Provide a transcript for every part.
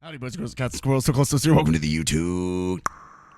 Howdy, boys, girls, cats, squirrels, so close to zero. Welcome to the YouTube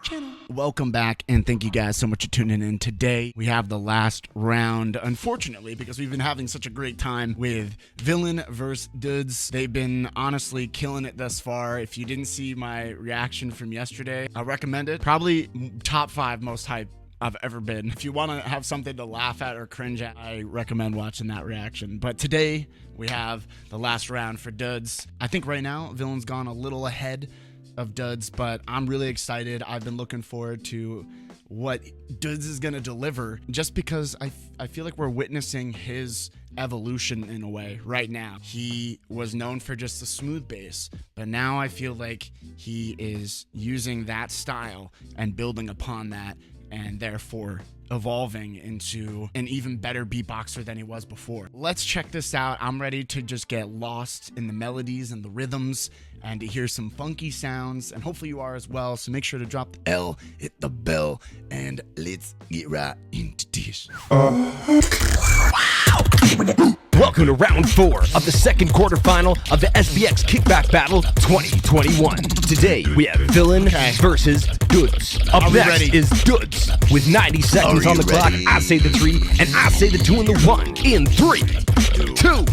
channel. Welcome back, and thank you guys so much for tuning in. Today, we have the last round, unfortunately, because we've been having such a great time with Villain versus DUDZ. They've been honestly killing it thus far. If you didn't see my reaction from yesterday, I recommend it. Probably top 5 most hype I've ever been. If you want to have something to laugh at or cringe at, I recommend watching that reaction. But today we have the last round for DUDZ. I think right now Villain's gone a little ahead of DUDZ, but I'm really excited. I've been looking forward to what DUDZ is going to deliver, just because I feel like we're witnessing his evolution in a way right now. He was known for just a smooth bass, but now I feel like he is using that style and building upon that, and therefore evolving into an even better beatboxer than he was before. Let's check this out. I'm ready to just get lost in the melodies and the rhythms and to hear some funky sounds, and hopefully you are as well. So make sure to drop the L, hit the bell, and let's get right into this. Wow! Welcome to round 4 of the second quarterfinal of the SBX Kickback Battle 2021. Today we have Villain versus DUDZ. Up next is DUDZ with 90 seconds on the clock. I say the 3 and I say the 2 and the 1. In 3, 2,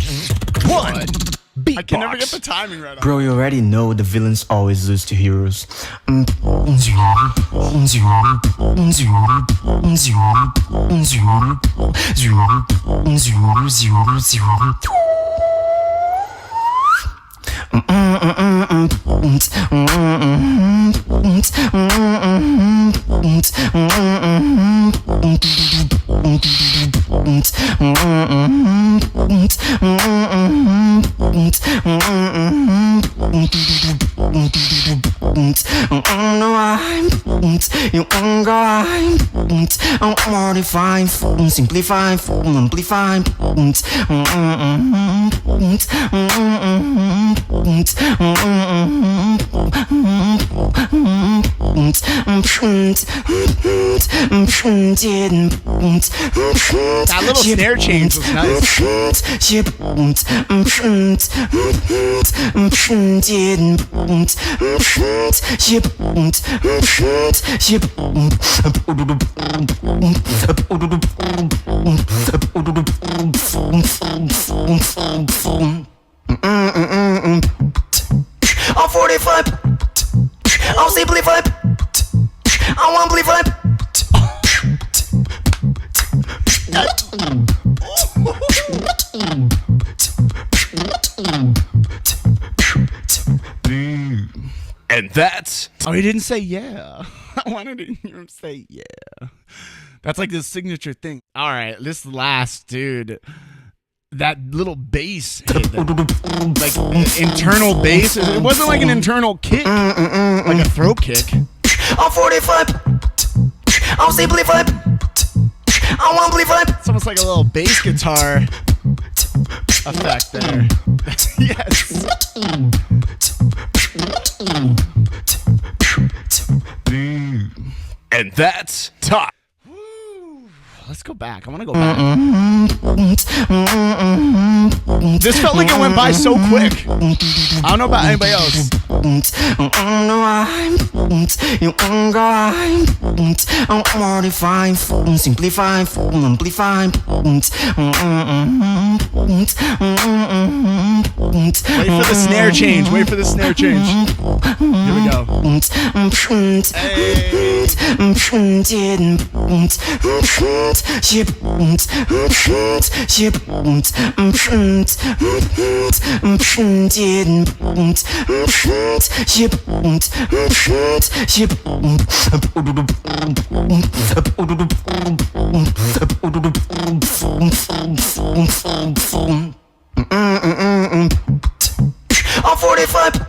1. Beatbox. I can never get the timing right. Bro, you already know the villains always lose to heroes. Modify, simplify, amplify. That little snare change was nice. I'll 45. I'll simplify. I'll amplify. And that's... Oh, he didn't say yeah. I wanted to hear him say yeah. That's like this signature thing. All right, this last dude, that little bass hit, like internal bass. It wasn't like an internal kick, like a throat kick. I'll 45. I'll simplify. I'll amplify. It's almost like a little bass guitar effect there. Yes. And that's top. Let's go back. I want to go back. This felt like it went by so quick. I don't know about anybody else. Modify, simplify, amplify. Wait for the snare change. Wait for the snare change. Here we go. I'll 45.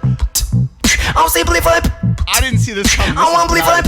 I'll simplify. I didn't see this coming. I'll amplify.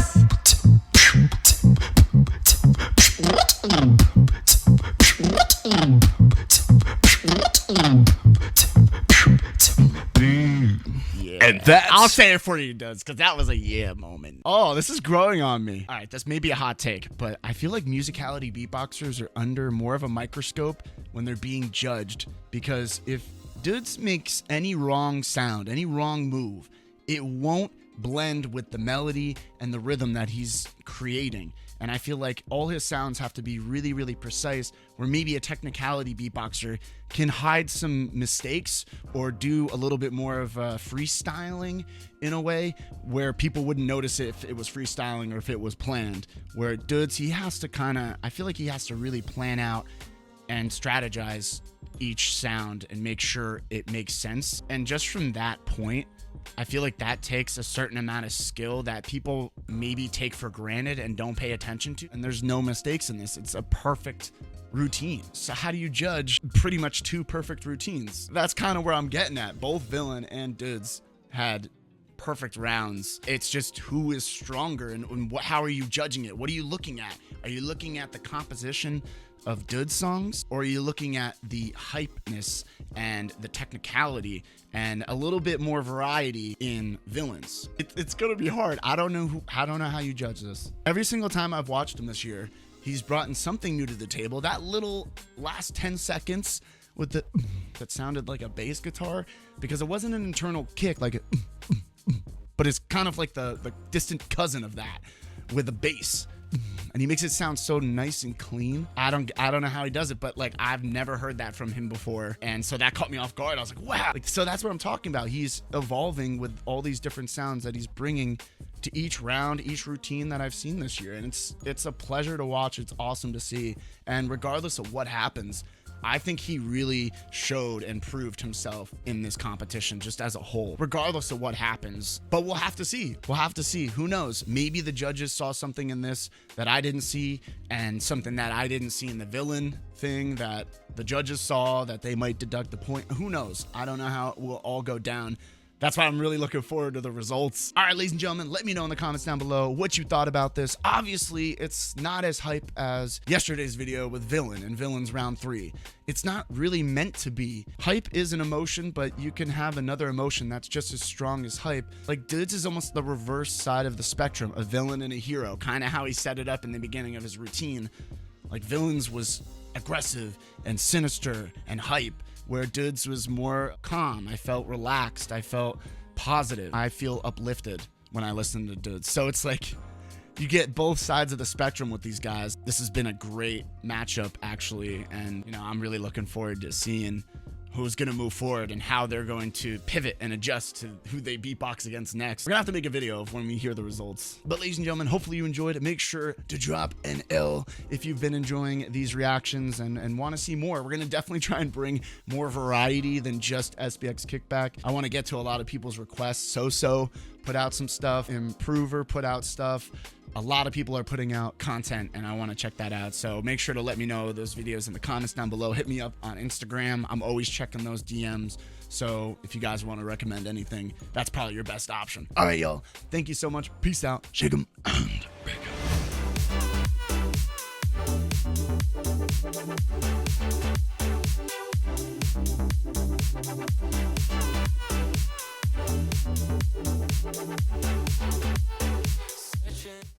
And that's... I'll say it for you, DUDZ, because that was a yeah moment. Oh, this is growing on me. All right, that's maybe a hot take, but I feel like musicality beatboxers are under more of a microscope when they're being judged, because if DUDZ makes any wrong sound, any wrong move, it won't blend with the melody and the rhythm that he's creating. And I feel like all his sounds have to be really, really precise, where maybe a technicality beatboxer can hide some mistakes or do a little bit more of freestyling in a way where people wouldn't notice it if it was freestyling or if it was planned. Where DUDZ, he has to I feel like he has to really plan out and strategize each sound and make sure it makes sense. And just from that point, I feel like that takes a certain amount of skill that people maybe take for granted and don't pay attention to. And there's no mistakes in this. It's a perfect routine. So how do you judge pretty much two perfect routines? That's kind of where I'm getting at. Both Villain and DUDZ had perfect rounds. It's just who is stronger and how are you judging it? What are you looking at? Are you looking at the composition of DUDZ songs, or are you looking at the hypeness and the technicality and a little bit more variety in Villains? It's gonna be hard. I don't know how you judge this. Every single time I've watched him this year, he's brought in something new to the table. That little last 10 seconds with that sounded like a bass guitar, because it wasn't an internal kick like but it's kind of like the distant cousin of that with a bass. And he makes it sound so nice and clean. I don't know how he does it, but like I've never heard that from him before. And so that caught me off guard. I was like, wow. So that's what I'm talking about. He's evolving with all these different sounds that he's bringing to each round, each routine that I've seen this year. And it's a pleasure to watch. It's awesome to see. And regardless of what happens, I think he really showed and proved himself in this competition just as a whole, regardless of what happens. But we'll have to see. We'll have to see. Who knows? Maybe the judges saw something in this that I didn't see, and something that I didn't see in the Villain thing that the judges saw that they might deduct the point. Who knows? I don't know how it will all go down. That's why I'm really looking forward to the results. All right, ladies and gentlemen, let me know in the comments down below what you thought about this. Obviously, it's not as hype as yesterday's video with Villain and Villain's round 3. It's not really meant to be. Hype is an emotion, but you can have another emotion that's just as strong as hype. Like, DUDZ is almost the reverse side of the spectrum, a villain and a hero, kind of how he set it up in the beginning of his routine. Like, Villain's was aggressive and sinister and hype, where DUDZ was more calm. I felt relaxed. I felt positive. I feel uplifted when I listen to DUDZ. So it's like you get both sides of the spectrum with these guys. This has been a great matchup, actually. And, you know, I'm really looking forward to seeing who's going to move forward and how they're going to pivot and adjust to who they beatbox against next. We're gonna have to make a video of when we hear the results. But ladies and gentlemen, hopefully you enjoyed it. Make sure to drop an L if you've been enjoying these reactions and want to see more. We're gonna definitely try and bring more variety than just SBX Kickback. I want to get to a lot of people's requests. So put out some stuff. Improver put out stuff. A lot of people are putting out content, and I want to check that out. So make sure to let me know those videos in the comments down below. Hit me up on Instagram. I'm always checking those DMs. So if you guys want to recommend anything, that's probably your best option. All right, y'all. Thank you so much. Peace out. Shake 'em and break 'em.